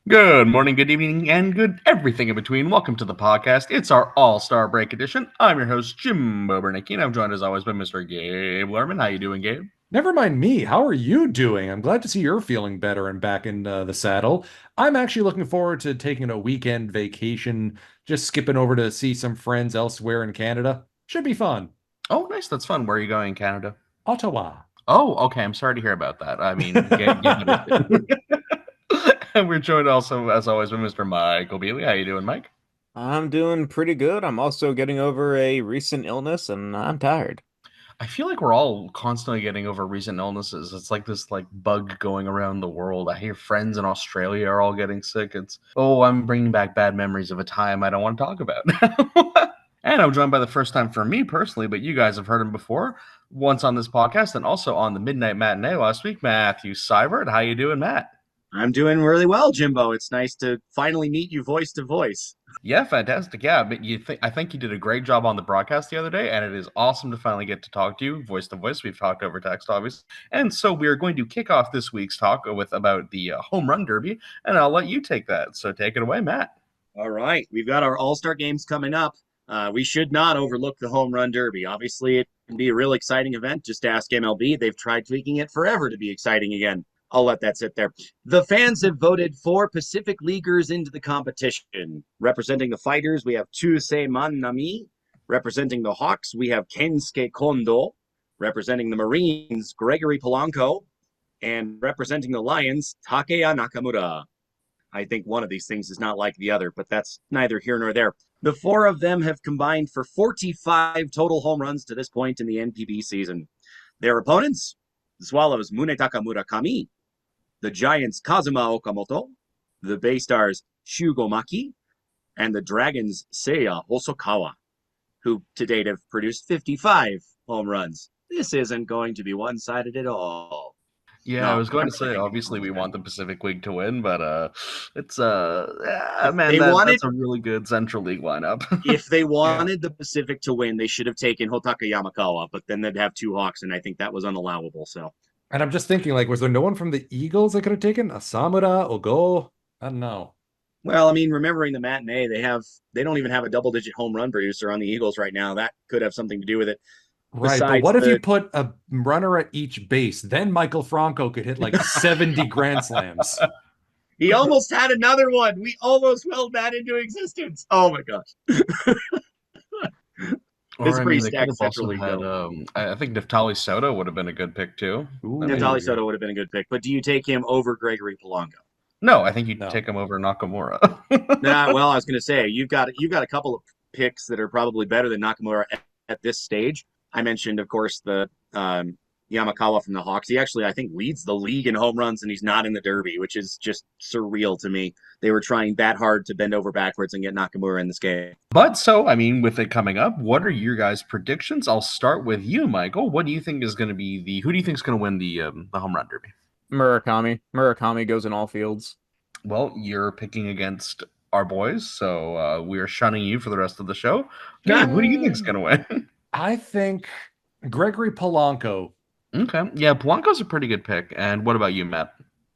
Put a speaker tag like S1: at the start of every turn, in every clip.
S1: Good morning, good evening, and good everything in between. Welcome to the podcast. It's our All-Star Break edition. I'm your host, Jim Bobernicki, and I'm joined as always by Mr. Gabe Lerman. How you doing, Gabe?
S2: Never mind me. How are you doing? I'm glad to see you're feeling better and back in the saddle. I'm actually looking forward to taking a weekend vacation, just skipping over to see some friends elsewhere in Canada. Should be fun.
S1: Oh, nice. That's fun. Where are you going in Canada?
S2: Ottawa.
S1: Oh, okay. I'm sorry to hear about that. I mean, Gabe understood. And we're joined also, as always, by Mr. Michael Beasley. How you doing, Mike?
S3: I'm doing pretty good. I'm also getting over a recent illness and I'm tired.
S1: I feel like we're all constantly getting over recent illnesses. It's like this bug going around the world. I hear friends in Australia are all getting sick. I'm bringing back bad memories of a time I don't want to talk about. And I'm joined by the first time for me personally, but you guys have heard him before, once on this podcast and also on the Midnight Matinee last week, Matthew Seibert. How you doing, Matt?
S4: I'm doing really well, Jimbo. It's nice to finally meet you voice to voice.
S1: Yeah, fantastic. Yeah, but I think you did a great job on the broadcast the other day, and it is awesome to finally get to talk to you voice to voice. We've talked over text, obviously, and so we are going to kick off this week's talk with about the home run derby, and I'll let you take that. So take it away, Matt.
S4: All right, we've got our All-Star games coming up. We should not overlook the home run derby. Obviously, it can be a real exciting event. Just ask MLB. They've tried tweaking it forever to be exciting again. I'll let that sit there. The fans have voted 4 Pacific Leaguers into the competition. Representing the Fighters, we have Chusei Manami. Representing the Hawks, we have Kensuke Kondo. Representing the Marines, Gregory Polanco. And representing the Lions, Takeya Nakamura. I think one of these things is not like the other, but that's neither here nor there. The 4 of them have combined for 45 total home runs to this point in the NPB season. Their opponents, the Swallows Munetaka Murakami, the Giants Kazuma Okamoto, the Bay Stars Shugo Maki, and the Dragons Seiya Hosokawa, who to date have produced 55 home runs. This isn't going to be one-sided at all.
S1: Yeah, I
S4: No,
S1: was going
S4: I'm
S1: to say,
S4: kidding.
S1: obviously, we want the Pacific League to win, but it's
S4: If
S1: man,
S4: they wanted
S1: that's a really good Central League lineup.
S4: if they
S2: Yeah.
S4: wanted the Pacific to win, they should have taken Hotaka Yamakawa, but then they'd have 2 Hawks, and I think that was unallowable. So
S2: And I'm just thinking, like, was there no one from the Eagles I could have taken? A Samura, Ogo? I don't know.
S4: well, I mean, remembering the matinee, they don't even have a double-digit home run producer on the Eagles right now. That could have something to do with it.
S2: Right, but
S4: Besides
S2: what if you
S4: the
S2: put a runner at each base? Then Michael Franco could hit like 70 grand slams.
S4: he almost had another one. We almost willed that into existence. Oh my gosh. It's
S1: Or,
S4: a
S1: I
S4: pretty
S1: mean, they could
S4: stacked
S1: have
S4: Central
S1: also
S4: League,
S1: had,
S4: though.
S1: I think Neftali Soto would have been a good pick too. I
S2: Ooh.
S4: Neftali
S1: mean,
S4: Soto would have been a good pick, but do you take him over Gregory Polanco?
S1: no, I think you
S2: No.
S1: take him over Nakamura.
S4: Nah, well, I was going to say you've got a couple of picks that are probably better than Nakamura at this stage. I mentioned, of course, the Yamakawa from the Hawks. He actually, I think, leads the league in home runs, and he's not in the Derby, which is just surreal to me. They were trying that hard to bend over backwards and get Nakamura in this game.
S1: But so, I mean, with it coming up, what are your guys' predictions? I'll start with you, Michael. What do you think is going to be who do you think is going to win the home run derby?
S3: Murakami. Murakami goes in all fields.
S1: Well, you're picking against our boys, so we are shunning you for the rest of the show. Gabe, who do you think is going to win?
S2: I think Gregory Polanco.
S1: Okay, yeah, Polanco's a pretty good pick. And what about you, Matt?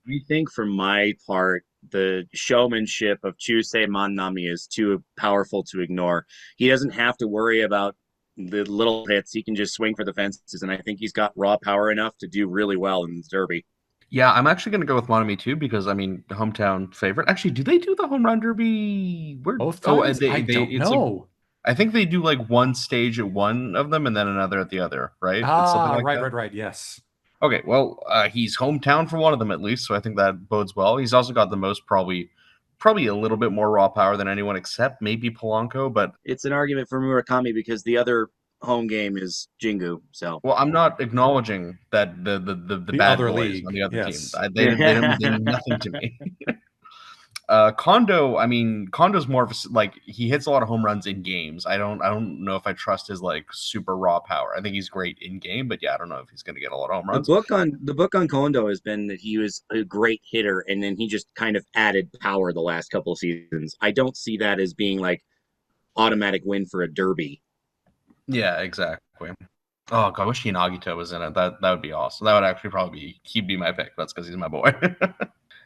S4: I think, for my part, the showmanship of Chusei Manami is too powerful to ignore. He doesn't have to worry about the little hits. He can just swing for the fences, and I think he's got raw power enough to do really well in the Derby.
S1: Yeah, I'm actually going to go with Monami too because I mean, hometown favorite. Actually, do they do the home run derby? Where?
S2: Both
S1: Oh,
S2: times? I
S1: they
S2: don't
S1: it's like
S2: know.
S1: I think they do like one stage at one of them and then another at the other, right? It's something
S2: Ah,
S1: like
S2: right,
S1: that.
S2: right, right. Yes.
S1: Okay, well, he's hometown for one of them at least, so I think that bodes well. He's also got the most probably a little bit more raw power than anyone except maybe Polanco, but
S4: It's an argument for Murakami because the other home game is Jingu. So
S1: well, I'm not acknowledging that the
S2: The
S1: bad
S2: other
S1: boys on
S2: league.
S1: the other team.
S2: Yes.
S1: They mean nothing to me. Kondo, I mean, Kondo's more of like he hits a lot of home runs in games. I don't know if I trust his like super raw power. I think he's great in game, but yeah, I don't know if he's going to get a lot of home runs.
S4: the book on Kondo has been that he was a great hitter, and then he just kind of added power the last couple of seasons. I don't see that as being like automatic win for a Derby.
S1: Yeah, exactly. Oh god, I wish Hinagito was in it. That would be awesome. That would actually probably be he'd be my pick. That's because he's my boy.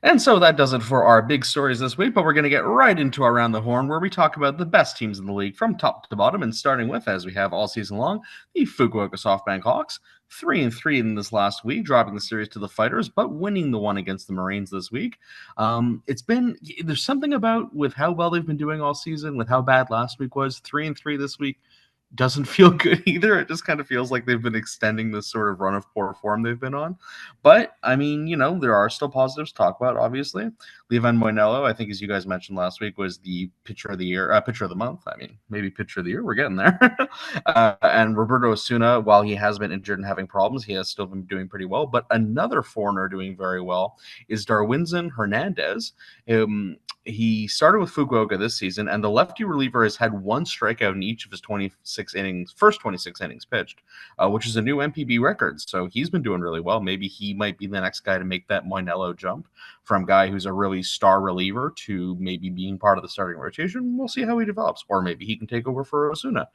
S1: And so that does it for our big stories this week, but we're going to get right into Around the Horn, where we talk about the best teams in the league from top to bottom, and starting with, as we have all season long, the Fukuoka SoftBank Hawks, 3-3 in this last week, dropping the series to the Fighters, but winning the one against the Marines this week. There's something about with how well they've been doing all season, with how bad last week was, 3-3 this week doesn't feel good either. It just kind of feels like they've been extending this sort of run of poor form they've been on. But I mean, there are still positives to talk about, obviously. Levan Moinello, I think, as you guys mentioned last week, was the pitcher of the year, pitcher of the month. I mean, maybe pitcher of the year. We're getting there. And Roberto Osuna, while he has been injured and having problems, he has still been doing pretty well. But another foreigner doing very well is Darwinzon Hernandez. He started with Fukuoka this season, and the lefty reliever has had one strikeout in each of his first 26 innings pitched, which is a new MPB record. So he's been doing really well. Maybe he might be the next guy to make that Moinello jump from guy who's a really star reliever to maybe being part of the starting rotation. We'll see how he develops, or maybe he can take over for Osuna.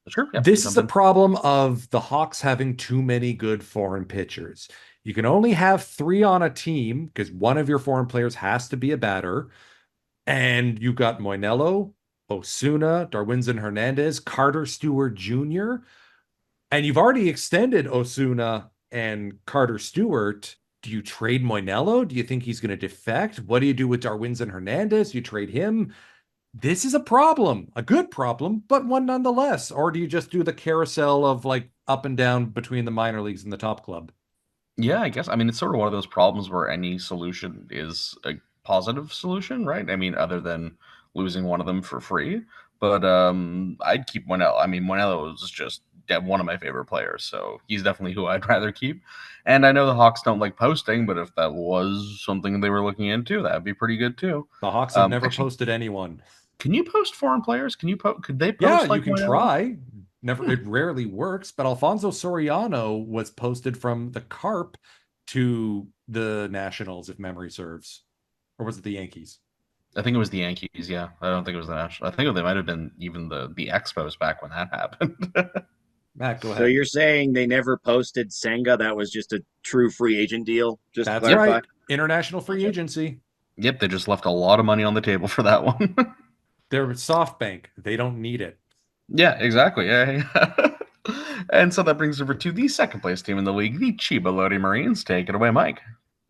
S1: Sure. Yeah,
S2: this is the problem of the Hawks having too many good foreign pitchers. You can only have 3 on a team because one of your foreign players has to be a batter. And you've got Moinello, Osuna, Darwinzon Hernandez, Carter Stewart Jr. And you've already extended Osuna and Carter Stewart. Do you trade Moinello? Do you think he's going to defect? What do you do with Darwinzon Hernandez? You trade him? This is a problem, a good problem, but one nonetheless. Or do you just do the carousel of like up and down between the minor leagues and the top club?
S1: Yeah, I guess. I mean, it's sort of one of those problems where any solution is a positive solution, right? I mean, other than losing one of them for free. But I'd keep Moinello. I mean, Moinello is just one of my favorite players, so he's definitely who I'd rather keep. And I know the Hawks don't like posting, but if that was something they were looking into, that'd be pretty good too.
S2: The Hawks have never posted anyone.
S1: Can you post foreign players? Could they post?
S2: Yeah,
S1: like
S2: you can
S1: Moinello?
S2: try. Never, it rarely works, but Alfonso Soriano was posted from the Carp to the Nationals, if memory serves. Or was it the Yankees?
S1: I think it was the Yankees, yeah. I don't think it was the National. I think they might have been even the Expos back when that happened.
S2: Matt, go ahead.
S4: So you're saying they never posted Senga? That was just a true free agent deal? Just
S2: That's
S4: to clarify?
S2: right. International free agency.
S1: Yep, they just left a lot of money on the table for that one.
S2: They're SoftBank. They don't need it.
S1: Yeah, exactly. Yeah. And so that brings over to the second place team in the league, the Chiba Lodi Marines. Take it away, Mike.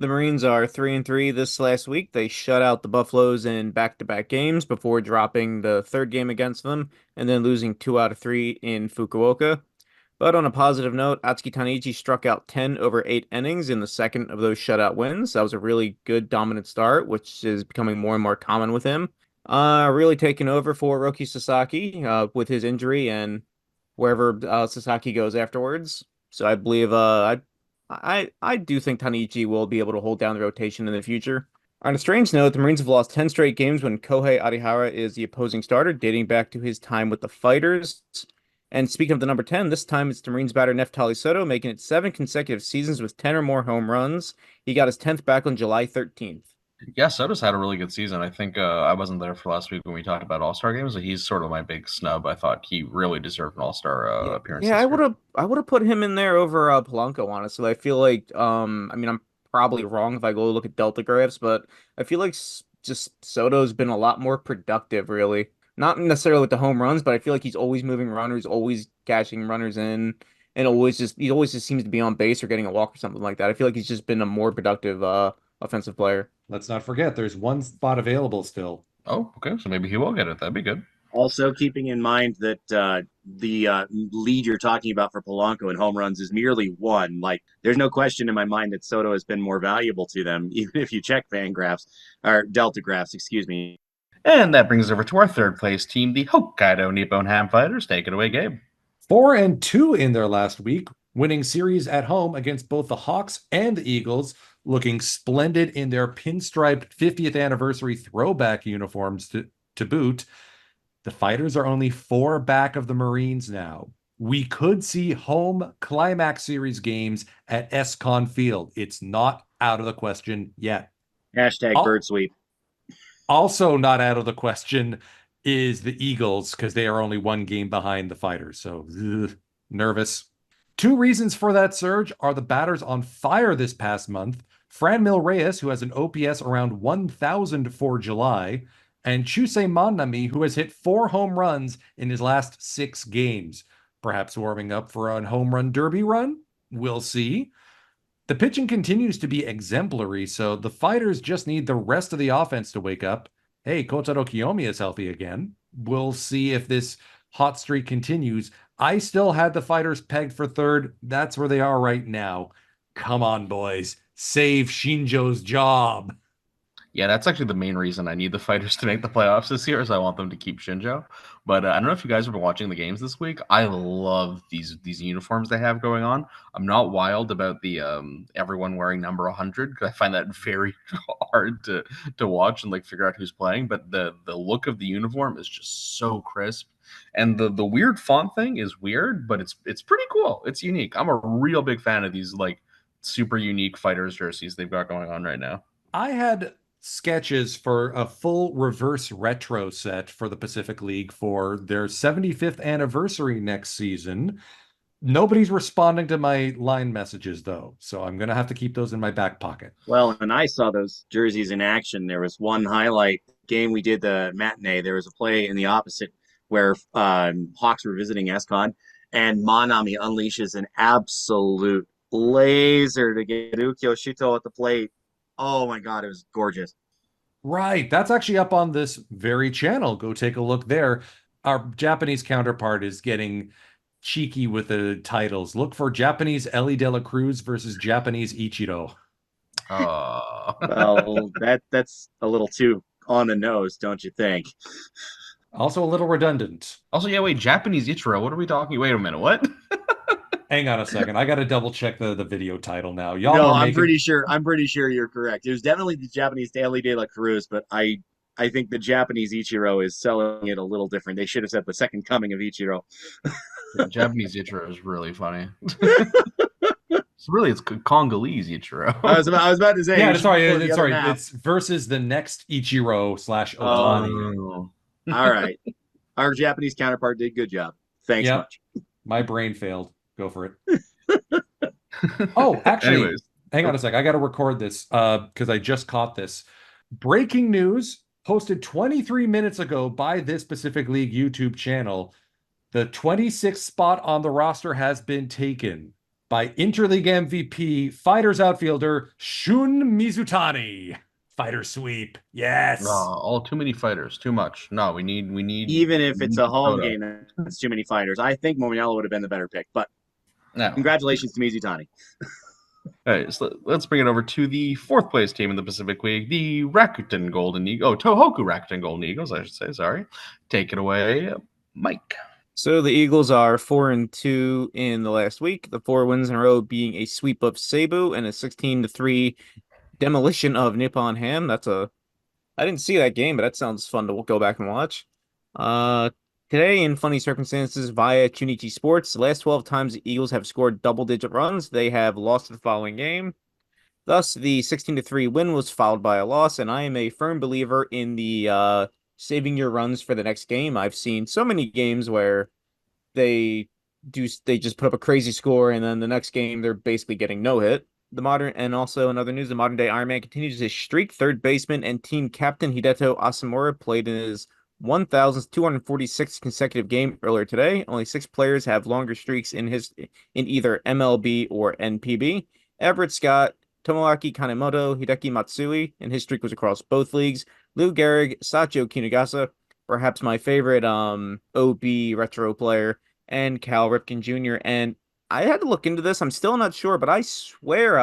S3: The Marines are 3-3 this last week. They shut out the Buffaloes in back-to-back games before dropping the third game against them and then losing 2 out of 3 in Fukuoka. But on a positive note, Atsuki Taniichi struck out 10 over 8 innings in the second of those shutout wins. That was a really good dominant start, which is becoming more and more common with him. Really taking over for Roki Sasaki with his injury and wherever Sasaki goes afterwards. So I believe I do think Taniichi will be able to hold down the rotation in the future. On a strange note, the Marines have lost 10 straight games when Kohei Arihara is the opposing starter, dating back to his time with the Fighters. And speaking of the number 10, this time it's the Marines batter Neftali Soto, making it 7 consecutive seasons with 10 or more home runs. He got his 10th back on July 13th.
S1: Yeah, Soto's had a really good season. I think I wasn't there for last week when we talked about All-Star games, but he's sort of my big snub. I thought he really deserved an All-Star appearance.
S3: Yeah,
S1: this year.
S3: I would have put him in there over Polanco, honestly. I feel like I mean I'm probably wrong if I go look at Delta graphs, but I feel like just Soto's been a lot more productive, really. Not necessarily with the home runs, but I feel like he's always moving runners, always catching runners in, and he always just seems to be on base or getting a walk or something like that. I feel like he's just been a more productive offensive player.
S2: Let's not forget, there's one spot available still.
S1: Oh, okay. So maybe he will get it. That'd be good.
S4: Also, keeping in mind that the lead you're talking about for Polanco in home runs is merely 1. Like, there's no question in my mind that Soto has been more valuable to them, even if you check fan graphs or Delta graphs, excuse me.
S1: And that brings us over to our third place team, the Hokkaido Nippon Ham Fighters. Take it away, Gabe.
S2: 4-2 in their last week, winning series at home against both the Hawks and the Eagles, looking splendid in their pinstriped 50th anniversary throwback uniforms to boot. The Fighters are only 4 back of the Marines now. We could see home climax series games at ESCON Field. It's not out of the question yet.
S4: Hashtag bird sweep.
S2: Also not out of the question is the Eagles, because they are only 1 game behind the Fighters. So nervous. 2 reasons for that surge are the batters on fire this past month. Franmil Reyes, who has an OPS around 1,000 for July, and Chusei Manami, who has hit 4 home runs in his last 6 games. Perhaps warming up for a home run derby run? We'll see. The pitching continues to be exemplary, so the fighters just need the rest of the offense to wake up. Hey, Kotaro Kiyomi is healthy again. We'll see if this hot streak continues. I still had the fighters pegged for third. That's where they are right now. Come on, boys. Save Shinjo's job.
S1: Yeah, that's actually the main reason I need the fighters to make the playoffs this year is I want them to keep Shinjo. But I don't know if you guys have been watching the games this week. I love these uniforms they have going on. I'm not wild about the everyone wearing number 100 because I find that very hard to watch and like figure out who's playing. But the look of the uniform is just so crisp, and the weird font thing is weird, but it's pretty cool. It's unique. I'm a real big fan of these like super unique fighters jerseys they've got going on right now.
S2: I had sketches for a full reverse retro set for the Pacific League for their 75th anniversary next season. Nobody's responding to my line messages though, so I'm gonna have to keep those in my back pocket.
S4: Well, and I saw those jerseys in action. There was one highlight game we did the matinee. There was a play in the opposite where Hawks were visiting Escon, and Manami unleashes an absolute laser to get Ukyo Shito at the plate. Oh my God, it was gorgeous.
S2: Right, that's actually up on this very channel. Go take a look there. Our Japanese counterpart is getting cheeky with the titles. Look for Japanese Ellie De La Cruz versus Japanese Ichiro.
S4: Well, that's a little too on the nose, don't you think?
S2: Also a little redundant.
S1: Also, yeah, wait, Japanese Ichiro. What are we talking? Wait a minute, what?
S2: Hang on a second. I got to double check the video title now. Y'all
S4: No,
S2: were
S4: I'm
S2: making
S4: pretty sure. I'm pretty sure you're correct. It was definitely the Japanese Daily De La Cruz, but I think the Japanese Ichiro is selling it a little different. They should have said the second coming of Ichiro.
S1: Japanese Ichiro is really funny. It's Congolese Ichiro.
S4: I was about to say.
S2: Yeah,
S4: you should pull the other
S2: sorry.
S4: map.
S2: It's versus the next Ichiro / Otani.
S1: Oh.
S4: All right. Our Japanese counterpart did good job. Thanks
S2: Yep.
S4: much.
S2: My brain failed. Go for it. Oh, actually,
S1: Anyways.
S2: hang on a sec. I got to record this because I just caught this. Breaking news posted 23 minutes ago by this Pacific League YouTube channel. The 26th spot on the roster has been taken by Interleague MVP, Fighters outfielder Shun Mizutani. Fighter sweep. Yes.
S1: All too many fighters. Too much. No, we need.
S4: Even if it's a home
S1: Dakota.
S4: game, that's too many fighters. I think Mominello would have been the better pick, but
S1: No.
S4: congratulations to Mizutani.
S1: All right, so let's bring it over to the 4th place team in the Pacific League, the Rakuten Golden Eagles. Oh, Tohoku Rakuten Golden Eagles, I should say. Sorry. Take it away, Mike.
S3: So the Eagles are 4-2 in the last week. The 4 wins in a row being a sweep of Cebu and a 16-3 demolition of Nippon Ham. I didn't see that game, but that sounds fun to go back and watch. Today, in funny circumstances, via Chunichi Sports, the last 12 times the Eagles have scored double-digit runs, they have lost the following game. Thus, the 16-3 win was followed by a loss, and I am a firm believer in the saving your runs for the next game. I've seen so many games where they just put up a crazy score, and then the next game they're basically getting no hit. And also in other news, the modern day Iron Man continues his streak. Third baseman and team captain Hideto Asamura played in his 1,246th consecutive game earlier today. Only 6 players have longer streaks in either MLB or NPB. Everett Scott, Tomoaki Kanemoto, Hideki Matsui, and his streak was across both leagues. Lou Gehrig, Sachio Kinugasa, perhaps my favorite OB retro player, and Cal Ripken Jr. And I had to look into this. I'm still not sure, but I swear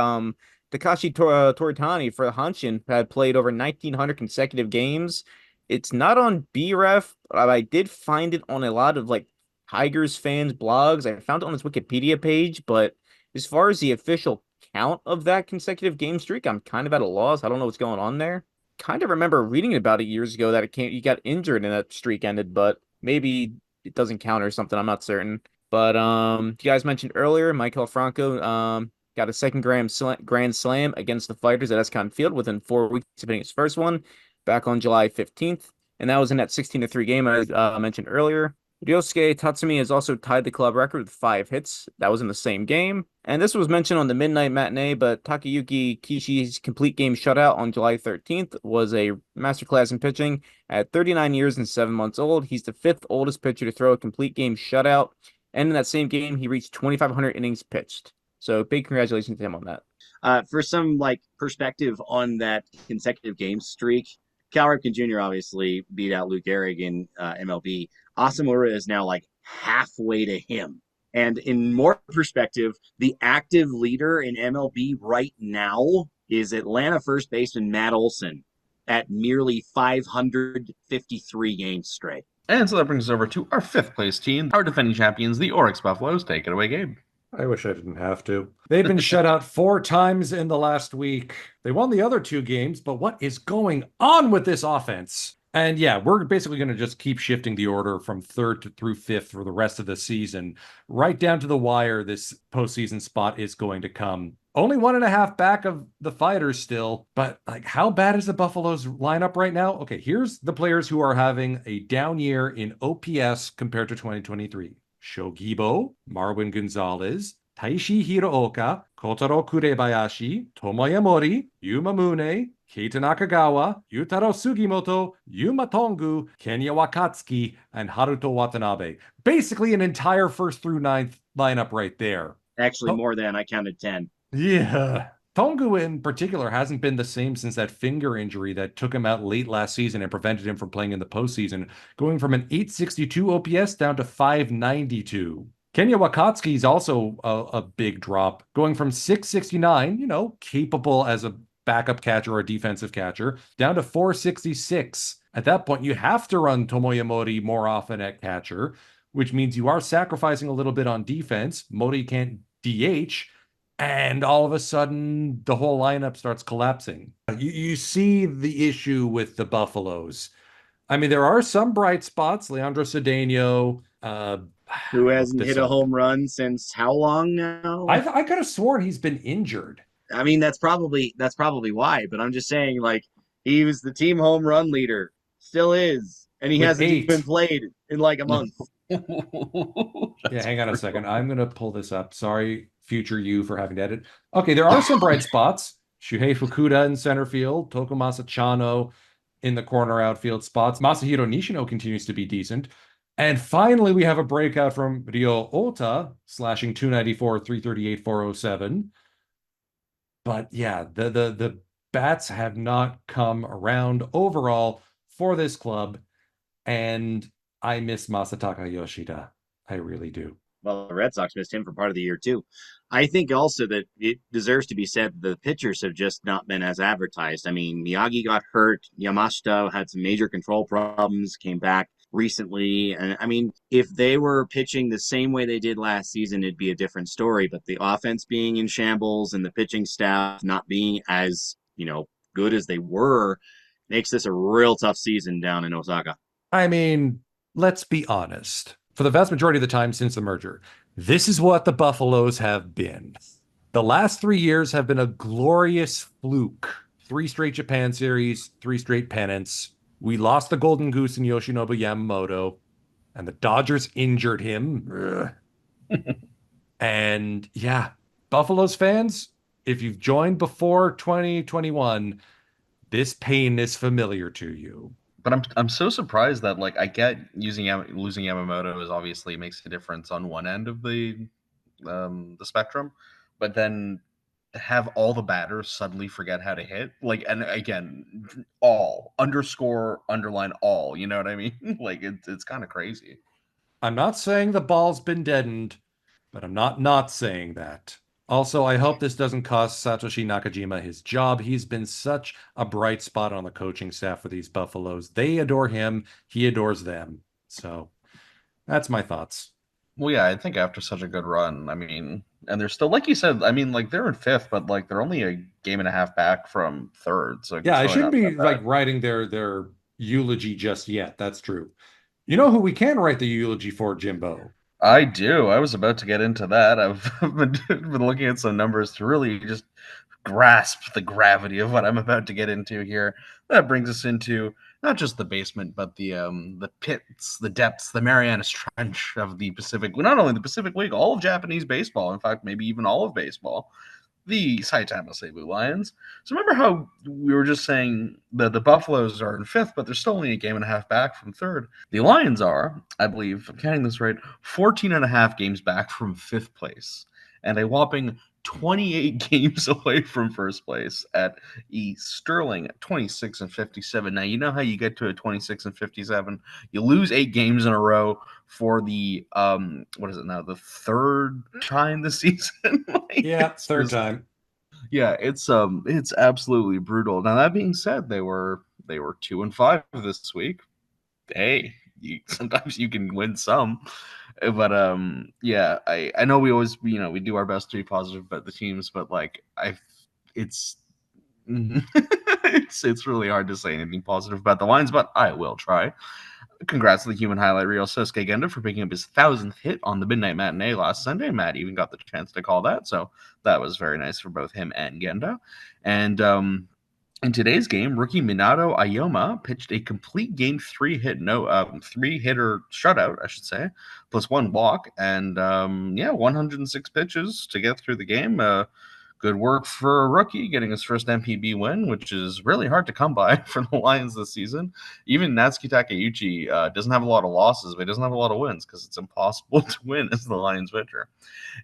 S3: Takashi Toritani for Hanshin had played over 1,900 consecutive games. It's not on BREF, but I did find it on a lot of like Tigers fans blogs. I found it on his Wikipedia page, but as far as the official count of that consecutive game streak, I'm kind of at a loss. I don't know what's going on there. Kind of remember reading about it years ago that he got injured and that streak ended, but maybe it doesn't count or something. I'm not certain. But you guys mentioned earlier, Michael Franco got a second grand slam against the Fighters at Escon Field within 4 weeks of hitting his first one back on July 15th. And that was in that 16-3 game I mentioned earlier. Ryosuke Tatsumi has also tied the club record with 5 hits. That was in the same game. And this was mentioned on the Midnight Matinee, but Takayuki Kishi's complete game shutout on July 13th was a masterclass in pitching. At 39 years and 7 months old, he's the 5th oldest pitcher to throw a complete game shutout. And in that same game, he reached 2,500 innings pitched. So big congratulations to him on that.
S4: For some perspective on that consecutive game streak, Cal Ripken Jr. obviously beat out Luke Gehrig in MLB. Asamura is now halfway to him. And in more perspective, the active leader in MLB right now is Atlanta first baseman Matt Olson at merely 553 games straight.
S1: And so that brings us over to our 5th place team, our defending champions, the Oryx Buffaloes. Take it away, Gabe.
S2: I wish I didn't have to. They've been shut out 4 times in the last week. They won the other 2 games, but what is going on with this offense? And yeah, we're basically going to just keep shifting the order from 3rd through 5th for the rest of the season. Right down to the wire, this postseason spot is going to come. Only 1.5 back of the Fighters still, but how bad is the Buffaloes lineup right now? Okay, here's the players who are having a down year in OPS compared to 2023. Shogibo, Marwin Gonzalez, Taishi Hiraoka, Kotaro Kurebayashi, Tomoya Mori, Yuma Mune, Keita Nakagawa, Yutaro Sugimoto, Yuma Tongu, Kenya Wakatsuki, and Haruto Watanabe. Basically an entire 1st through 9th lineup right there.
S4: Actually, more than I counted 10.
S2: Yeah. Tongu in particular hasn't been the same since that finger injury that took him out late last season and prevented him from playing in the postseason, going from an 862 OPS down to 592. Kenya Wakatsuki is also a big drop, going from 669, capable as a backup catcher or a defensive catcher, down to 466. At that point, you have to run Tomoya Mori more often at catcher, which means you are sacrificing a little bit on defense. Mori can't DH. And all of a sudden, the whole lineup starts collapsing. You see the issue with the Buffaloes. I mean, there are some bright spots. Leandro Cedeno,
S4: who hasn't hit a home run since how long now?
S2: I could have sworn he's been injured.
S4: I mean, that's probably why. But I'm just saying, he was the team home run leader, still is, and he hasn't even played in a month.
S2: Yeah, hang on a second. I'm gonna pull this up. Sorry, future you, for having to edit. Okay, there are some bright spots. Shuhei Fukuda in center field, Tokumasa Chano in the corner outfield spots. Masahiro Nishino continues to be decent. And finally, we have a breakout from Ryo Ota, slashing 294, 338, 407. But yeah, the bats have not come around overall for this club. And I miss Masataka Yoshida. I really do.
S4: Well, the Red Sox missed him for part of the year, too. I think also that it deserves to be said that the pitchers have just not been as advertised. I mean, Miyagi got hurt. Yamashita had some major control problems, came back recently. And I mean, if they were pitching the same way they did last season, it'd be a different story. But the offense being in shambles and the pitching staff not being as, good as they were makes this a real tough season down in Osaka.
S2: I mean, let's be honest. For the vast majority of the time since the merger, this is what the Buffaloes have been. The last 3 years have been a glorious fluke. 3 straight Japan series, 3 straight pennants. We lost the Golden Goose in Yoshinobu Yamamoto, and the Dodgers injured him. And yeah, Buffaloes fans, if you've joined before 2021, this pain is familiar to you.
S1: But I'm so surprised that I get losing Yamamoto is obviously makes a difference on one end of the spectrum, but then have all the batters suddenly forget how to hit, and again, all underline all, you know what I mean? It's kind of crazy.
S2: I'm not saying the ball's been deadened, but I'm not saying that. Also, I hope this doesn't cost Satoshi Nakajima his job. He's been such a bright spot on the coaching staff for these Buffaloes. They adore him. He adores them. So that's my thoughts.
S1: Well, yeah, I think after such a good run, I mean, and they're still, like you said, I mean, they're in 5th, but they're only a game and a half back from 3rd. So
S2: yeah, I shouldn't be writing their eulogy just yet. That's true. You know who we can write the eulogy for, Jimbo?
S1: I do. I was about to get into that. I've been looking at some numbers to really just grasp the gravity of what I'm about to get into here. That brings us into not just the basement, but the pits, the depths, the Marianas Trench of the Pacific. Not only the Pacific League, all of Japanese baseball. In fact, maybe even all of baseball. The Saitama Seibu Lions. So remember how we were just saying that the Buffaloes are in fifth, but they're still only a game and a half back from third. The Lions are, I believe, if I'm counting this right, 14 and a half games back from fifth place, and a whopping 28 games away from first place at Sterling at 26 and 57. Now, you know how you get to a 26 and 57? You lose 8 games in a row for the what is it now, the third time this season. Like,
S2: Yeah,
S1: it's
S2: third
S1: just,
S2: time.
S1: yeah, it's absolutely brutal. Now, that being said, they were 2-5 this week. Hey, sometimes you can win some. But yeah, I know we always, we do our best to be positive about the teams, but like it's it's really hard to say anything positive about the Lions, but I will try. Congrats to the human highlight reel Sosuke Genda for picking up his 1,000th hit on the Midnight Matinee last Sunday. Matt even got the chance to call that, so that was very nice for both him and Genda. And in today's game, rookie Minato Ayoma pitched a complete game three hitter shutout, I should say, plus one walk, and 106 pitches to get through the game. Good work for a rookie getting his first MPB win, which is really hard to come by for the Lions this season. Even Natsuki Takeuchi doesn't have a lot of losses, but he doesn't have a lot of wins because it's impossible to win as the Lions pitcher.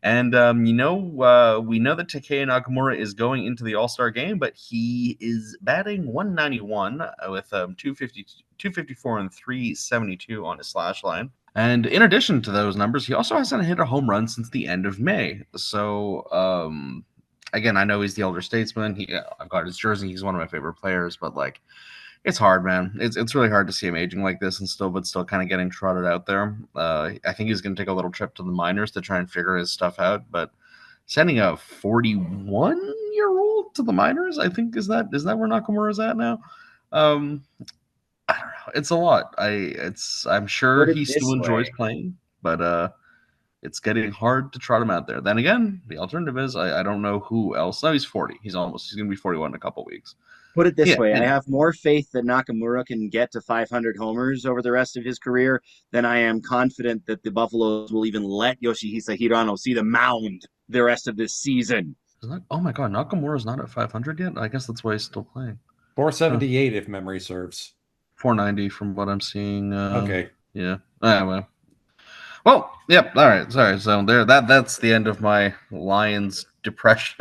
S1: And we know that Takeo Nakamura is going into the All-Star game, but he is batting 191 with 254 and 372 on his slash line. And in addition to those numbers, he also hasn't hit a home run since the end of May. So again, I know he's the older statesman. I've got his jersey. He's one of my favorite players, but like, it's hard, man. It's really hard to see him aging like this and still kind of getting trotted out there. I think he's going to take a little trip to the minors to try and figure his stuff out. But sending a 41-year-old to the minors, I think is that where Nakamura's at now? I don't know. It's a lot. I'm sure
S4: Put it
S1: he still
S4: this
S1: enjoys
S4: way.
S1: playing, but it's getting hard to trot him out there. Then again, the alternative is I don't know who else. No, he's 40. He's going to be 41 in a couple weeks.
S4: Put it this
S1: Yeah.
S4: way, I
S1: Anyway.
S4: have more faith that Nakamura can get to 500 homers over the rest of his career than I am confident that the Buffaloes will even let Yoshihisa Hirano see the mound the rest of this season.
S1: Oh my God, Nakamura's not at 500 yet? I guess that's why he's still playing.
S2: 478 if memory serves.
S1: 490 from what I'm seeing.
S2: Okay.
S1: Yeah. Anyway. Well, yep. All right. Sorry. So that's the end of my Lions depression.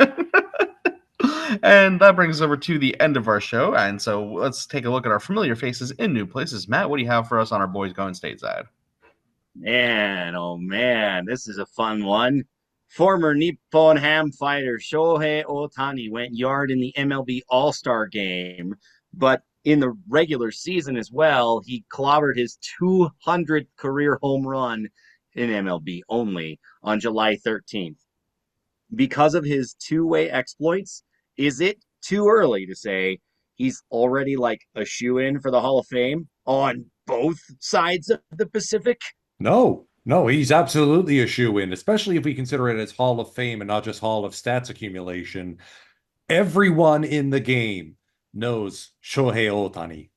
S1: And that brings us over to the end of our show. And so let's take a look at our familiar faces in new places. Matt, what do you have for us on our boys going stateside?
S4: Man, oh man, this is a fun one. Former Nippon Ham fighter Shohei Ohtani went yard in the MLB All-Star game, but in the regular season as well, he clobbered his 200th career home run in MLB only on July 13th. Because of his two-way exploits, is it too early to say he's already like a shoe-in for the Hall of Fame on both sides of the Pacific?
S2: No, he's absolutely a shoe-in, especially if we consider it as Hall of Fame and not just Hall of Stats accumulation. Everyone in the game knows Shohei Ohtani.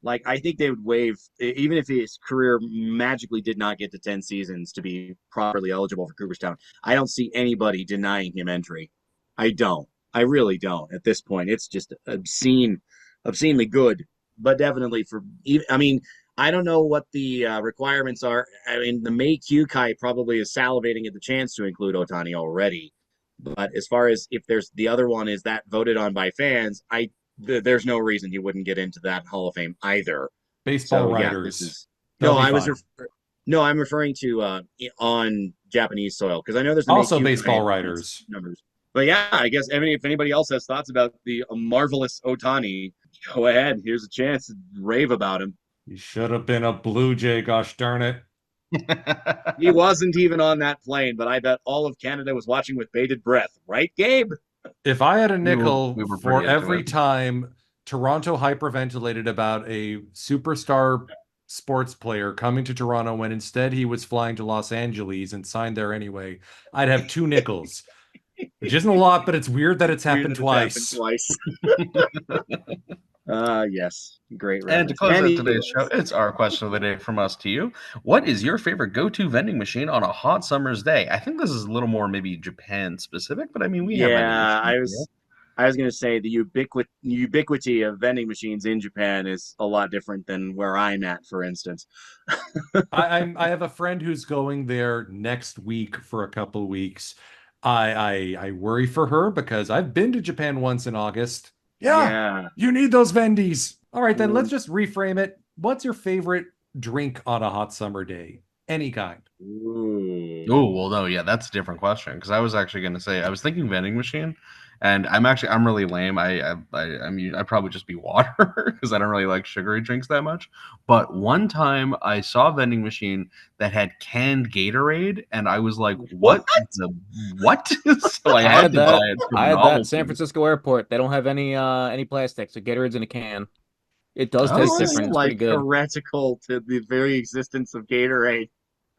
S4: Like, I think they would waive, even if his career magically did not get to 10 seasons to be properly eligible for Cooperstown. I don't see anybody denying him entry. I don't. I really don't at this point. It's just obscenely good, but definitely I mean, I don't know what the requirements are. I mean, the May Kai probably is salivating at the chance to include Ohtani already. But as far as if there's the other one is that voted on by fans, there's no reason he wouldn't get into that Hall of Fame either.
S2: Baseball
S4: So yeah,
S2: writers.
S4: this is
S2: They'll
S4: no.
S2: be
S4: I was
S2: fine.
S4: no. I'm referring to on Japanese soil because I know there's the
S2: Also
S4: Meikyu
S2: baseball writers.
S4: numbers. But yeah, I guess if anybody else has thoughts about the marvelous Ohtani, go ahead. Here's a chance to rave about him.
S2: He should have been a Blue Jay, gosh darn it.
S4: He wasn't even on that plane, but I bet all of Canada was watching with bated breath. Right, Gabe?
S2: If I had a
S1: We
S2: nickel
S1: were
S2: for
S1: pretty into
S2: every
S1: it.
S2: time Toronto hyperventilated about a superstar sports player coming to Toronto when instead he was flying to Los Angeles and signed there anyway, I'd have 2 nickels, which isn't a lot, but it's weird that it's happened
S4: Weird that
S2: twice.
S4: it's happened twice. Yes, great
S1: And to
S4: reference.
S1: close out today's
S4: Anyways,
S1: show, it's our question of the day from us to you. What is your favorite go-to vending machine on a hot summer's day? I think this is a little more maybe Japan specific, but I mean we have vending
S4: yeah,
S1: machines here.
S4: I was gonna say the ubiquity of vending machines in Japan is a lot different than where I'm at, for instance.
S2: I have a friend who's going there next week for a couple weeks. I worry for her because I've been to Japan once in August. Yeah,
S4: Yeah.
S2: you need those vendies. All right, then let's
S4: Ooh.
S2: just reframe it. What's your favorite drink on a hot summer day? Any kind.
S1: Oh, well, no, yeah, that's a different question because I was actually going to say I was thinking vending machine, and I'm really lame. I'd probably just be water because I don't really like sugary drinks that much. But one time I saw a vending machine that had canned Gatorade, and I was like,
S4: What?
S1: what?" So I
S3: I
S1: had
S3: had
S1: to buy
S3: that.
S1: it for
S3: I
S1: the
S3: had that in San
S1: novelty.
S3: Francisco airport. They don't have any plastic, so Gatorade's in a can. It does
S1: Oh,
S3: taste
S4: This is
S3: different. It's
S1: well,
S3: pretty
S4: like
S3: good.
S4: heretical to the very existence of Gatorade.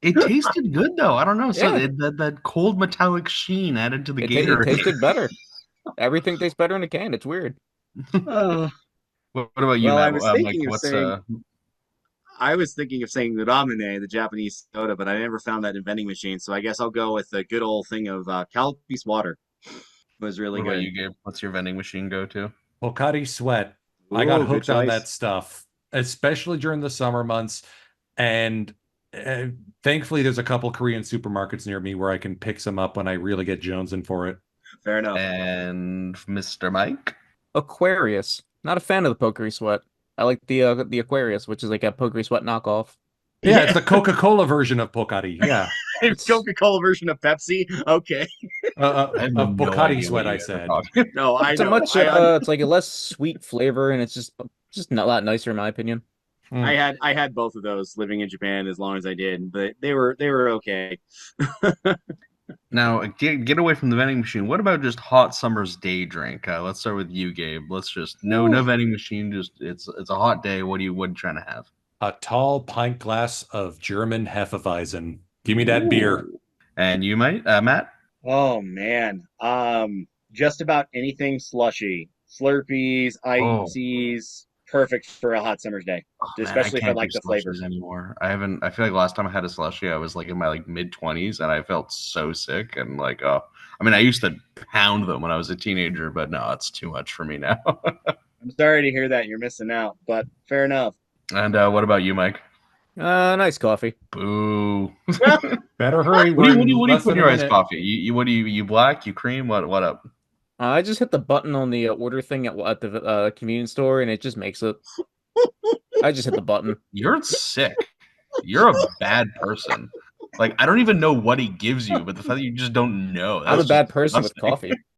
S1: it tasted good though. I don't know. So
S3: Yeah,
S1: that cold metallic sheen added to the
S3: it
S1: Gatorade.
S3: tasted better. Everything tastes better in a can. It's weird.
S4: Uh,
S1: What about you,
S4: well,
S1: Matt? Mike,
S4: I was thinking of saying the Ramune, the Japanese soda, but I never found that in vending machines. So I guess I'll go with a good old thing of Calpe's water. It was really
S1: what about
S4: good.
S1: you, Gabe? What's your vending machine go to?
S2: Pocari Sweat. I got
S4: Ooh, good
S2: hooked on that
S4: choice.
S2: stuff, especially during the summer months. And uh, thankfully, there's a couple Korean supermarkets near me where I can pick some up when I really get jonesing for it.
S4: Fair enough.
S1: And Mr. Mike?
S3: Aquarius. Not a fan of the Pocari Sweat. I like the Aquarius, which is like a Pocari Sweat knockoff.
S2: Yeah, it's
S4: Yeah,
S2: the Coca-Cola version of Pocari. Yeah,
S3: It's
S4: Coca-Cola version of Pepsi. Okay.
S1: I have
S2: of
S1: no
S2: Pocari
S1: idea what
S2: Sweat,
S1: you
S2: I
S1: guys are
S2: said.
S1: talking.
S4: No, I
S3: it's a
S4: know.
S3: much it's like a less sweet flavor, and it's just not a lot nicer in my opinion.
S2: Hmm.
S4: I had both of those living in Japan as long as I did, but they were okay.
S1: Now, get away from the vending machine. What about just hot summer's day drink? Let's start with you, Gabe. Let's just no
S4: Ooh.
S1: vending machine. Just it's a hot day. What are you trying to have?
S2: A tall pint glass of German Hefeweizen. Give me that beer.
S1: Ooh. And you might, Matt?
S4: Oh man. Just about anything slushy. Slurpees,
S1: Oh,
S4: ices, perfect for a hot summer's day,
S1: man, I
S4: especially if I
S1: can't do
S4: like the
S1: slushies
S4: flavors.
S1: anymore. I haven't. I feel like last time I had a slushie, I was like in my mid 20s, and I felt so sick and like oh. I mean, I used to pound them when I was a teenager, but no, it's too much for me now.
S4: I'm sorry to hear that you're missing out, but fair enough.
S1: And what about you, Mike?
S3: Nice coffee.
S1: Boo.
S2: Better hurry.
S1: What do
S2: We're
S1: you what do you
S2: in
S1: what do you
S2: less
S1: put
S2: than
S1: in
S2: a
S1: your iced
S2: minute.
S1: coffee? You what do you black? You cream? What up?
S3: I just hit the button on the order thing at the convenience store, and it just makes it. I just hit the button.
S1: You're sick. You're a bad person. Like I don't even know what he gives you, but the fact that you just don't know,
S3: I'm a
S1: that's just
S3: bad person with
S1: disgusting.
S3: coffee.